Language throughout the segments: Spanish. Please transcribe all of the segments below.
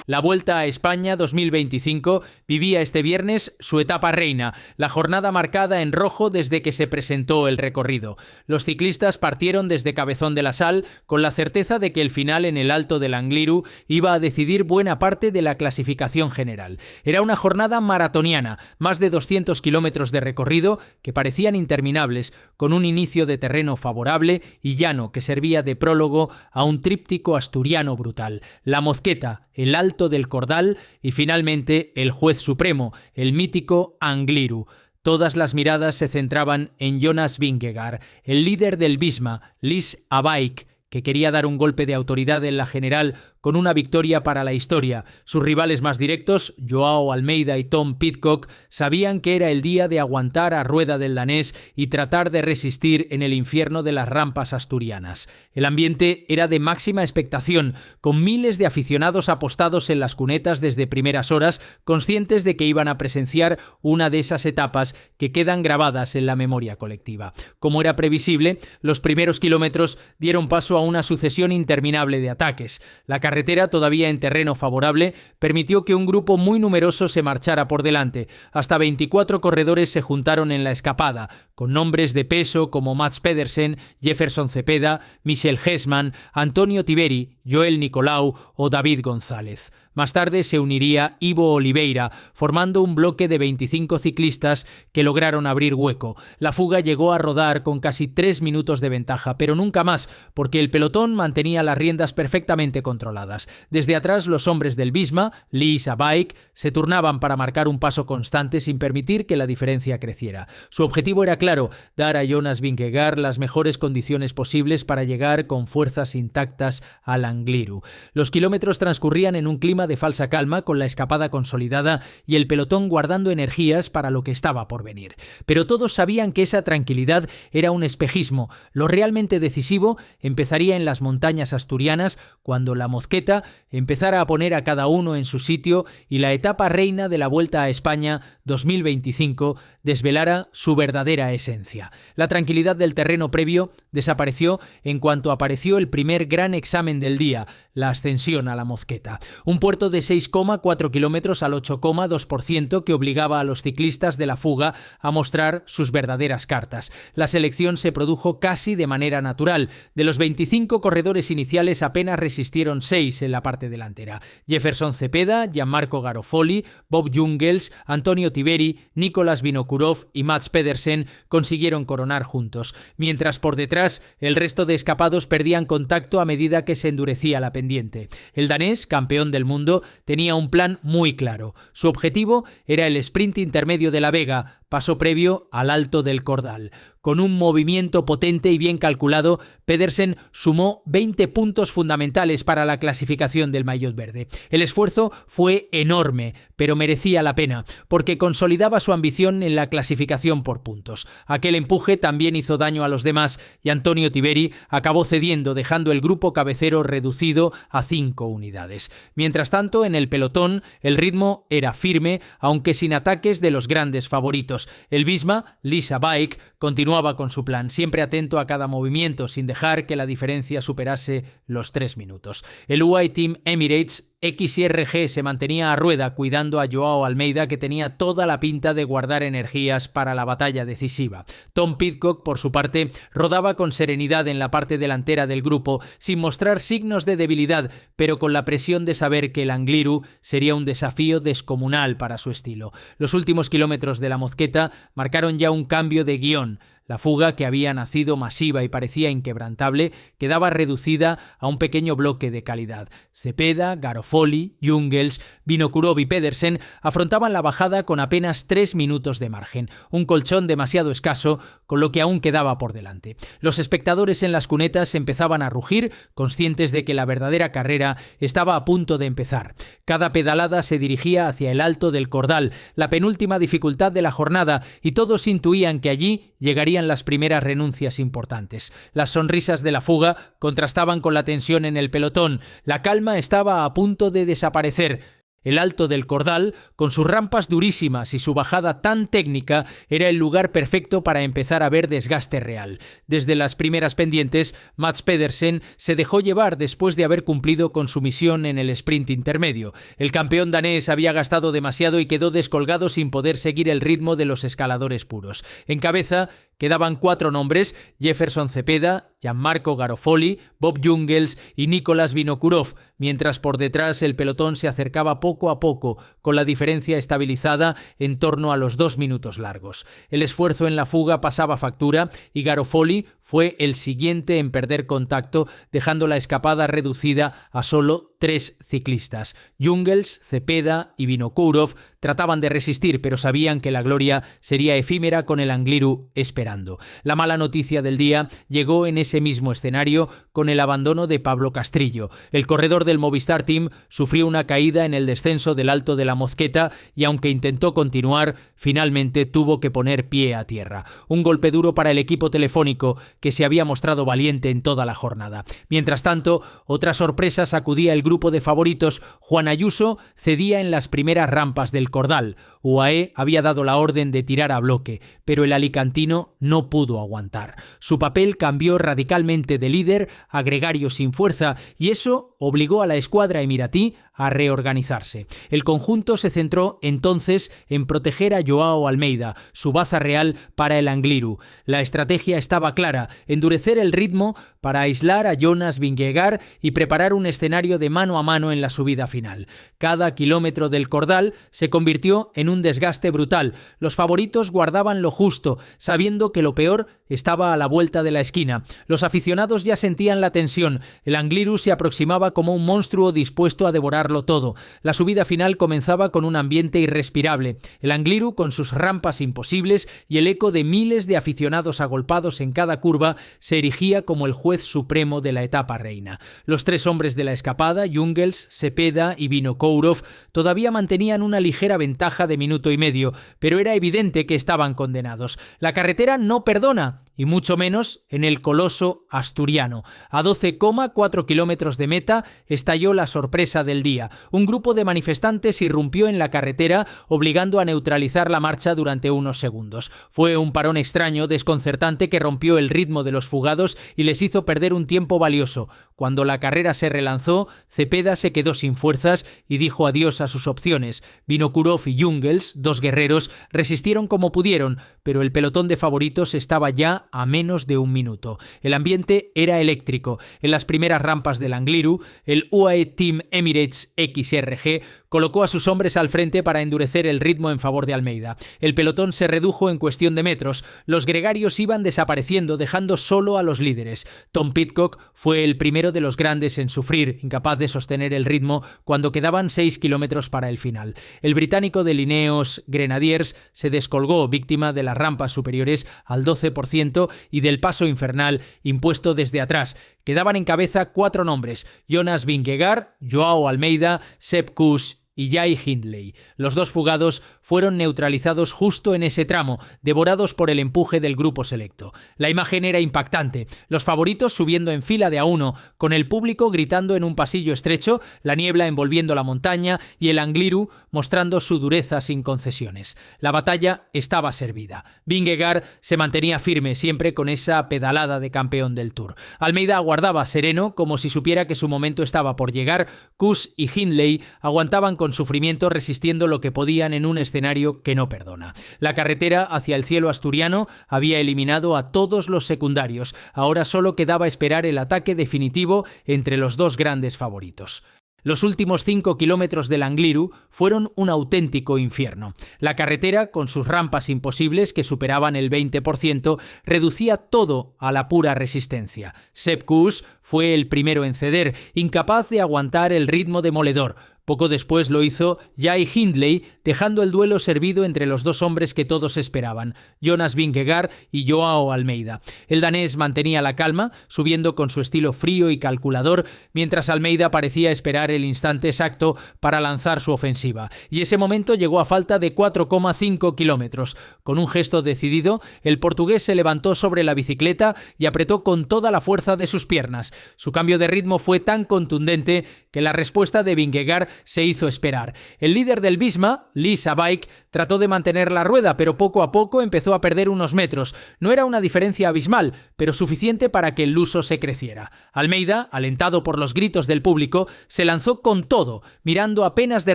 La Vuelta a España 2025 vivía este viernes su etapa reina, la jornada marcada en rojo desde que se presentó el recorrido. Los ciclistas partieron desde Cabezón de la Sal con la certeza de que el final en el Alto del Angliru iba a decidir buena parte de la clasificación general. Era una jornada maratoniana, más de 200 kilómetros de recorrido que parecían interminables, con un inicio de terreno favorable y llano que servía de prólogo a un tríptico asturiano brutal. La Mozqueta, el Alto del Cordal y finalmente el juez supremo, el mítico Angliru. Todas las miradas se centraban en Jonas Vingegaard, el líder del Visma, Lies Abaik, que quería dar un golpe de autoridad en la general con una victoria para la historia. Sus rivales más directos, Joao Almeida y Tom Pidcock, sabían que era el día de aguantar a rueda del danés y tratar de resistir en el infierno de las rampas asturianas. El ambiente era de máxima expectación, con miles de aficionados apostados en las cunetas desde primeras horas, conscientes de que iban a presenciar una de esas etapas que quedan grabadas en la memoria colectiva. Como era previsible, los primeros kilómetros dieron paso a una sucesión interminable de ataques. La carretera, todavía en terreno favorable, permitió que un grupo muy numeroso se marchara por delante. Hasta 24 corredores se juntaron en la escapada, con nombres de peso como Mats Pedersen, Jefferson Cepeda, Michel Hessmann, Antonio Tiberi, Joel Nicolau o David González. Más tarde se uniría Ivo Oliveira, formando un bloque de 25 ciclistas que lograron abrir hueco. La fuga llegó a rodar con casi 3 minutos de ventaja, pero nunca más, porque el pelotón mantenía las riendas perfectamente controladas. Desde atrás, los hombres del Visma, Lies Abaik, se turnaban para marcar un paso constante sin permitir que la diferencia creciera. Su objetivo era claro, dar a Jonas Vingegaard las mejores condiciones posibles para llegar con fuerzas intactas al Angliru. Los kilómetros transcurrían en un clima de falsa calma, con la escapada consolidada y el pelotón guardando energías para lo que estaba por venir. Pero todos sabían que esa tranquilidad era un espejismo. Lo realmente decisivo empezaría en las montañas asturianas, cuando la Mozqueta empezara a poner a cada uno en su sitio y la etapa reina de la Vuelta a España 2025 desvelara su verdadera esencia. La tranquilidad del terreno previo desapareció en cuanto apareció el primer gran examen del día, la ascensión a la Mozqueta. Un puerto de 6,4 kilómetros al 8,2% que obligaba a los ciclistas de la fuga a mostrar sus verdaderas cartas. La selección se produjo casi de manera natural. De los 25 corredores iniciales apenas resistieron 6 en la parte delantera. Jefferson Cepeda, Gianmarco Garofoli, Bob Jungels, Antonio Tiberi, Nicolas Vinokurov y Mats Pedersen consiguieron coronar juntos, mientras por detrás el resto de escapados perdían contacto a medida que se endurecía la pendiente. El danés, campeón del mundo, tenía un plan muy claro. Su objetivo era el sprint intermedio de la Vega, paso previo al Alto del Cordal. Con un movimiento potente y bien calculado, Pedersen sumó 20 puntos fundamentales para la clasificación del maillot verde. El esfuerzo fue enorme, pero merecía la pena, porque consolidaba su ambición en la clasificación por puntos. Aquel empuje también hizo daño a los demás y Antonio Tiberi acabó cediendo, dejando el grupo cabecero reducido a 5 unidades. Mientras tanto, en el pelotón, el ritmo era firme, aunque sin ataques de los grandes favoritos. El Visma, Lies Abaik, continuaba con su plan, siempre atento a cada movimiento, sin dejar que la diferencia superase los 3 minutos. El UAE Team Emirates XRG se mantenía a rueda cuidando a Joao Almeida, que tenía toda la pinta de guardar energías para la batalla decisiva. Tom Pidcock, por su parte, rodaba con serenidad en la parte delantera del grupo, sin mostrar signos de debilidad, pero con la presión de saber que el Angliru sería un desafío descomunal para su estilo. Los últimos kilómetros de la Mozqueta marcaron ya un cambio de guión. La fuga, que había nacido masiva y parecía inquebrantable, quedaba reducida a un pequeño bloque de calidad. Cepeda, Garofoli, Jungels, Vinokurov y Pedersen afrontaban la bajada con apenas 3 minutos de margen, un colchón demasiado escaso con lo que aún quedaba por delante. Los espectadores en las cunetas empezaban a rugir, conscientes de que la verdadera carrera estaba a punto de empezar. Cada pedalada se dirigía hacia el Alto del Cordal, la penúltima dificultad de la jornada, y todos intuían que allí llegarían las primeras renuncias importantes. Las sonrisas de la fuga contrastaban con la tensión en el pelotón. La calma estaba a punto de desaparecer. El Alto del Cordal, con sus rampas durísimas y su bajada tan técnica, era el lugar perfecto para empezar a ver desgaste real. Desde las primeras pendientes, Mads Pedersen se dejó llevar después de haber cumplido con su misión en el sprint intermedio. El campeón danés había gastado demasiado y quedó descolgado sin poder seguir el ritmo de los escaladores puros. En cabeza quedaban 4 nombres: Jefferson Cepeda, Gianmarco Garofoli, Bob Jungels y Nicolas Vinokurov, mientras por detrás el pelotón se acercaba poco a poco, con la diferencia estabilizada en torno a los 2 minutos largos. El esfuerzo en la fuga pasaba factura y Garofoli fue el siguiente en perder contacto, dejando la escapada reducida a solo 3 ciclistas. Jungels, Cepeda y Vinokurov trataban de resistir, pero sabían que la gloria sería efímera con el Angliru esperando. La mala noticia del día llegó en ese mismo escenario con el abandono de Pablo Castrillo. El corredor del Movistar Team sufrió una caída en el descenso del Alto de la Mozqueta y, aunque intentó continuar, finalmente tuvo que poner pie a tierra. Un golpe duro para el equipo telefónico, que se había mostrado valiente en toda la jornada. Mientras tanto, otra sorpresa sacudía el grupo de favoritos. Juan Ayuso cedía en las primeras rampas del Cordal. UAE había dado la orden de tirar a bloque, pero el alicantino no pudo aguantar. Su papel cambió radicalmente de líder a gregario sin fuerza, y eso obligó a la escuadra emiratí a reorganizarse. El conjunto se centró entonces en proteger a Joao Almeida, su baza real para el Angliru. La estrategia estaba clara: endurecer el ritmo para aislar a Jonas Vingegaard y preparar un escenario de mano a mano en la subida final. Cada kilómetro del Cordal se convirtió en un desgaste brutal. Los favoritos guardaban lo justo, sabiendo que lo peor estaba a la vuelta de la esquina. Los aficionados ya sentían la tensión. El Angliru se aproximaba como un monstruo dispuesto a devorarlo todo. La subida final comenzaba con un ambiente irrespirable. El Angliru, con sus rampas imposibles y el eco de miles de aficionados agolpados en cada curva, se erigía como el juez supremo de la etapa reina. Los 3 hombres de la escapada, Jungels, Cepeda y Vinokurov, todavía mantenían una ligera ventaja de minuto y medio, pero era evidente que estaban condenados. La carretera no perdona, y mucho menos en el coloso asturiano. A 12,4 kilómetros de meta estalló la sorpresa del día. Un grupo de manifestantes irrumpió en la carretera, obligando a neutralizar la marcha durante unos segundos. Fue un parón extraño, desconcertante, que rompió el ritmo de los fugados y les hizo perder un tiempo valioso. Cuando la carrera se relanzó, Cepeda se quedó sin fuerzas y dijo adiós a sus opciones. Vinokurov y Jungels, 2 guerreros, resistieron como pudieron, pero el pelotón de favoritos estaba ya a menos de un minuto. El ambiente era eléctrico. En las primeras rampas del Angliru, el UAE Team Emirates XRG colocó a sus hombres al frente para endurecer el ritmo en favor de Almeida. El pelotón se redujo en cuestión de metros. Los gregarios iban desapareciendo, dejando solo a los líderes. Tom Pidcock fue el primero de los grandes en sufrir, incapaz de sostener el ritmo cuando quedaban 6 kilómetros para el final. El británico de Ineos Grenadiers se descolgó, víctima de las rampas superiores al 12% y del paso infernal impuesto desde atrás. Quedaban en cabeza 4 nombres: Jonas Vingegaard, Joao Almeida, Sepp Kuss y Jai Hindley. Los 2 fugados fueron neutralizados justo en ese tramo, devorados por el empuje del grupo selecto. La imagen era impactante: los favoritos subiendo en fila de a 1, con el público gritando en un pasillo estrecho, la niebla envolviendo la montaña y el Angliru mostrando su dureza sin concesiones. La batalla estaba servida. Vingegaard se mantenía firme, siempre con esa pedalada de campeón del Tour. Almeida aguardaba sereno, como si supiera que su momento estaba por llegar. Kuss y Hindley aguantaban con sufrimiento, resistiendo lo que podían en un escenario que no perdona. La carretera hacia el cielo asturiano había eliminado a todos los secundarios. Ahora solo quedaba esperar el ataque definitivo entre los 2 grandes favoritos. Los últimos 5 kilómetros del Angliru fueron un auténtico infierno. La carretera, con sus rampas imposibles que superaban el 20%, reducía todo a la pura resistencia. Sepp Kuss fue el primero en ceder, incapaz de aguantar el ritmo demoledor. Poco después lo hizo Jai Hindley, dejando el duelo servido entre los 2 hombres que todos esperaban, Jonas Vingegaard y Joao Almeida. El danés mantenía la calma, subiendo con su estilo frío y calculador, mientras Almeida parecía esperar el instante exacto para lanzar su ofensiva. Y ese momento llegó a falta de 4,5 kilómetros. Con un gesto decidido, el portugués se levantó sobre la bicicleta y apretó con toda la fuerza de sus piernas. Su cambio de ritmo fue tan contundente que la respuesta de Vingegaard se hizo esperar. El líder del Visma, Lisa Bike, trató de mantener la rueda, pero poco a poco empezó a perder unos metros. No era una diferencia abismal, pero suficiente para que el luso se creciera. Almeida, alentado por los gritos del público, se lanzó con todo, mirando apenas de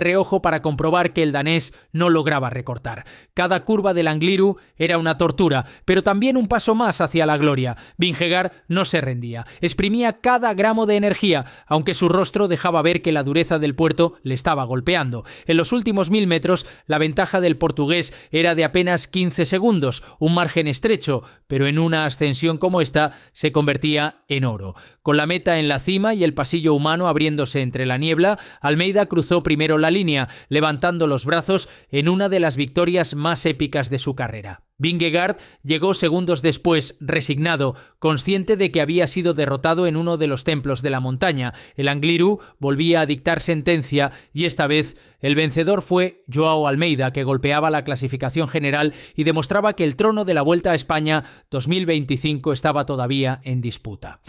reojo para comprobar que el danés no lograba recortar. Cada curva del Angliru era una tortura, pero también un paso más hacia la gloria. Vingegaard no se rendía, exprimía cada gramo de energía, aunque su rostro dejaba ver que la dureza del puerto le estaba golpeando. En los últimos 1000 metros, la ventaja del portugués era de apenas 15 segundos, un margen estrecho, pero en una ascensión como esta se convertía en oro. Con la meta en la cima y el pasillo humano abriéndose entre la niebla, Almeida cruzó primero la línea, levantando los brazos en una de las victorias más épicas de su carrera. Vingegaard llegó segundos después, resignado, consciente de que había sido derrotado en uno de los templos de la montaña. El Angliru volvía a dictar sentencia y esta vez el vencedor fue Joao Almeida, que golpeaba la clasificación general y demostraba que el trono de la Vuelta a España 2025 estaba todavía en disputa.